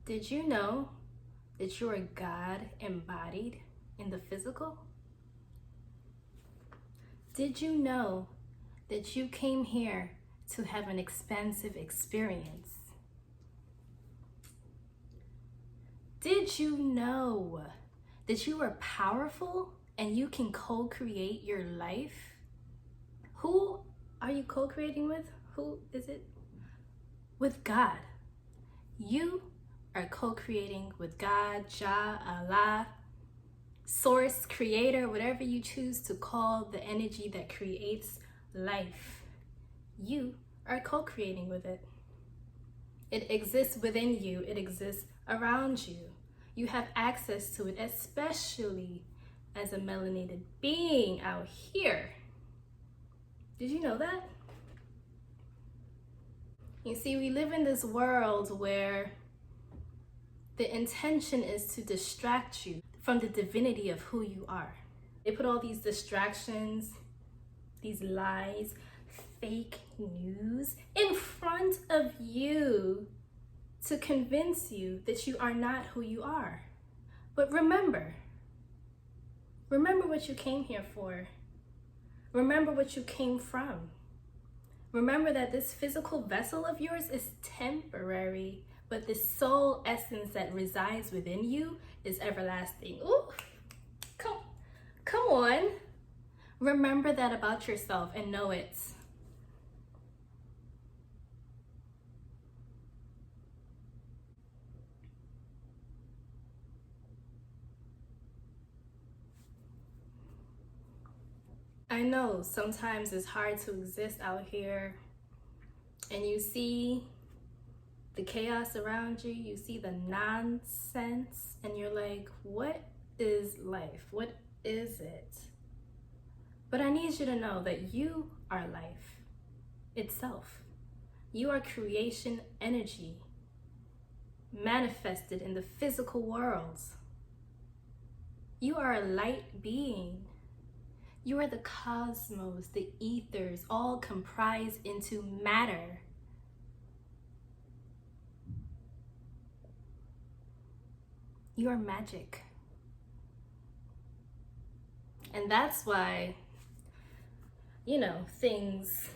Did you know that you are God embodied in the physical? Did you know that you came here to have an expansive experience? Did you know that you are powerful and you can co-create your life? Who are you co-creating with? Who is it? With God. You are co-creating with God, Jah, Allah, Source, Creator, whatever you choose to call the energy that creates life. You are co-creating with it. It exists within you. It exists around you. You have access to it, especially as a melanated being out here. Did you know that? You see, we live in this world where the intention is to distract you from the divinity of who you are. They put all these distractions, these lies, fake news in front of you to convince you that you are not who you are. But remember what you came here for. Remember what you came from. Remember that this physical vessel of yours is temporary, but the soul essence that resides within you is everlasting. Ooh, come on. Remember that about yourself and know it. I know sometimes it's hard to exist out here and you see the chaos around you, you see the nonsense, and you're like, what is life? What is it? But I need you to know that you are life itself. You are creation energy manifested in the physical world. You are a light being. You are the cosmos, the ethers, all comprised into matter. You are magic. And that's why, things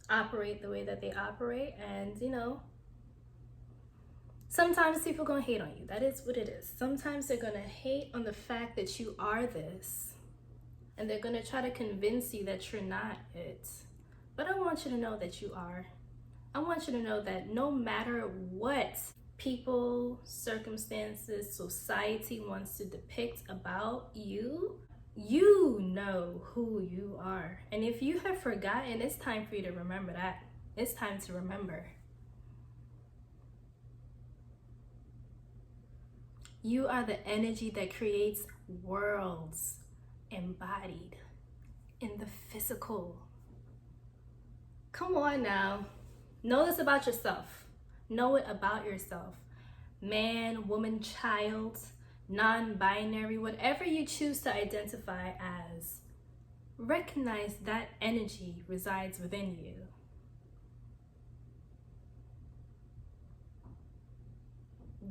operate the way that they operate. And, sometimes people are gonna hate on you. That is what it is. Sometimes they're gonna hate on the fact that you are this. And they're gonna try to convince you that you're not it. But I want you to know that you are. I want you to know that no matter what people, circumstances, society wants to depict about you, you know who you are. And if you have forgotten, it's time for you to remember that. It's time to remember. You are the energy that creates worlds embodied in the physical. Come on now. Know this about yourself. Know it about yourself. Man, woman, child, non-binary, whatever you choose to identify as, recognize that energy resides within you.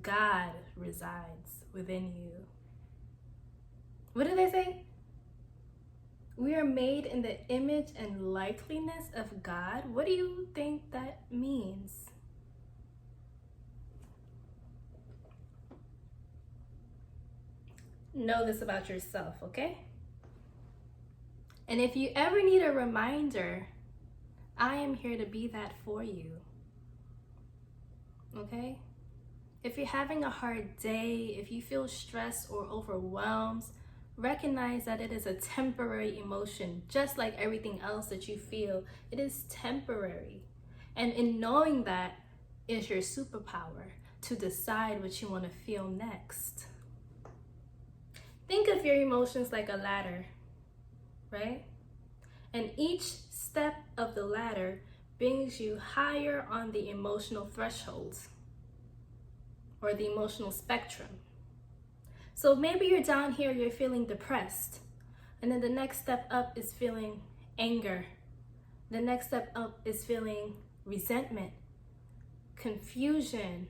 God resides within you. What do they say? We are made in the image and likeness of God. What do you think that means? Know this about yourself, okay? And if you ever need a reminder, I am here to be that for you, okay? If you're having a hard day, if you feel stressed or overwhelmed, recognize that it is a temporary emotion, just like everything else that you feel. It is temporary. And in knowing that is your superpower to decide what you want to feel next. Think of your emotions like a ladder, right? And each step of the ladder brings you higher on the emotional thresholds or the emotional spectrum. So maybe you're down here, you're feeling depressed. And then the next step up is feeling anger. The next step up is feeling resentment, confusion,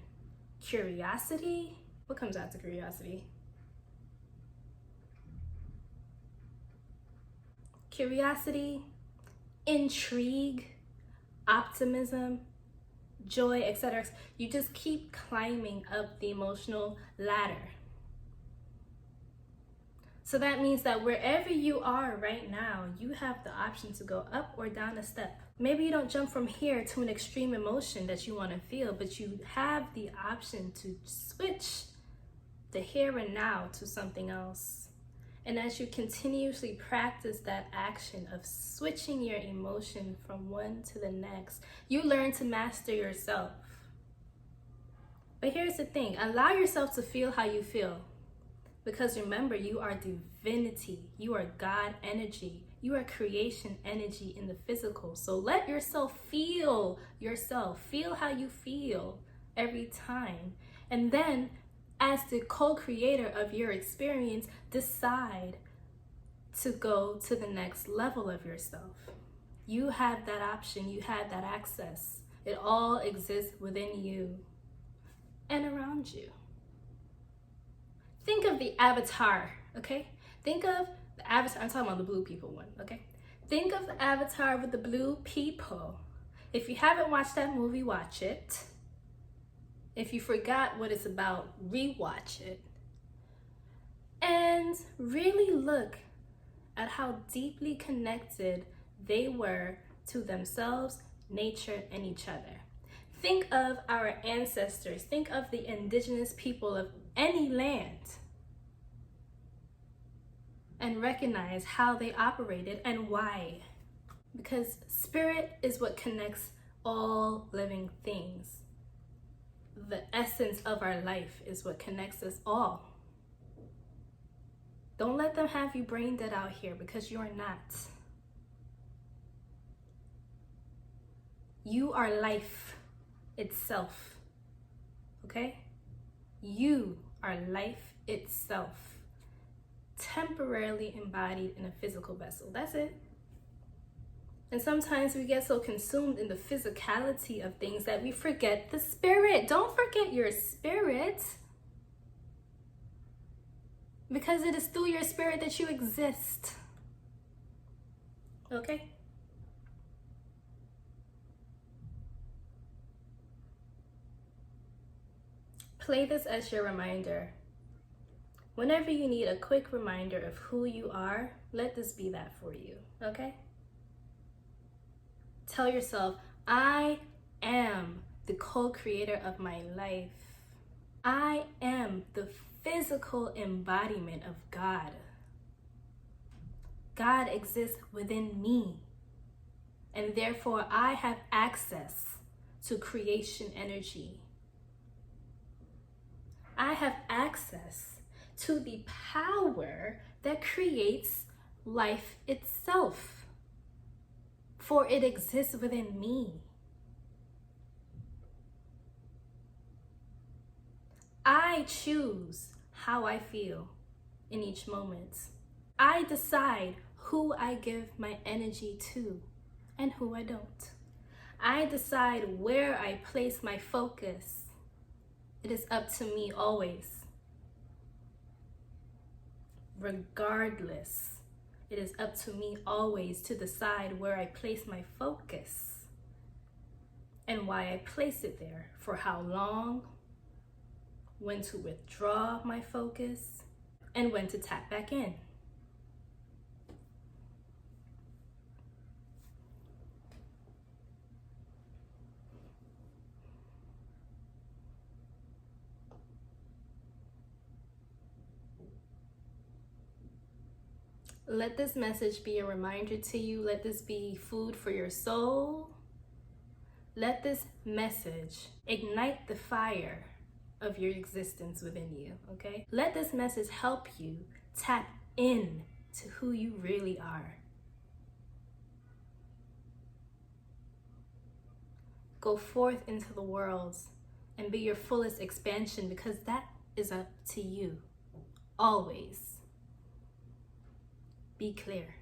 curiosity. What comes after curiosity? Curiosity, intrigue, optimism, joy, etc. You just keep climbing up the emotional ladder. So that means that wherever you are right now, you have the option to go up or down a step. Maybe you don't jump from here to an extreme emotion that you want to feel, but you have the option to switch the here and now to something else. And as you continuously practice that action of switching your emotion from one to the next, you learn to master yourself. But here's the thing, allow yourself to feel how you feel. Because remember, you are divinity, you are God energy, you are creation energy in the physical. So let yourself, feel how you feel every time. And then, as the co-creator of your experience, decide to go to the next level of yourself. You have that option, you have that access. It all exists within you and around you. Think of the avatar, okay? Think of the avatar, I'm talking about the blue people one, okay? Think of the avatar with the blue people. If you haven't watched that movie, watch it. If you forgot what it's about, rewatch it. And really look at how deeply connected they were to themselves, nature, and each other. Think of our ancestors. Think of the indigenous people of any land. And recognize how they operated and why. Because spirit is what connects all living things. The essence of our life is what connects us all. Don't let them have you brain dead out here, because you are not. You are life itself, okay? You are life itself, temporarily embodied in a physical vessel. That's it. And sometimes we get so consumed in the physicality of things that we forget the spirit. Don't forget your spirit, because it is through your spirit that you exist. Okay? Play this as your reminder. Whenever you need a quick reminder of who you are, let this be that for you, okay? Tell yourself, I am the co-creator of my life. I am the physical embodiment of God. God exists within me, and therefore I have access to creation energy. I have access to the power that creates life itself, for it exists within me. I choose how I feel in each moment. I decide who I give my energy to and who I don't. I decide where I place my focus. It is up to me always. Regardless, it is up to me always to decide where I place my focus and why I place it there, for how long, when to withdraw my focus, and when to tap back in. Let this message be a reminder to you. Let this be food for your soul. Let this message ignite the fire of your existence within you, okay? Let this message help you tap in to who you really are. Go forth into the world and be your fullest expansion, because that is up to you, always. Be clear.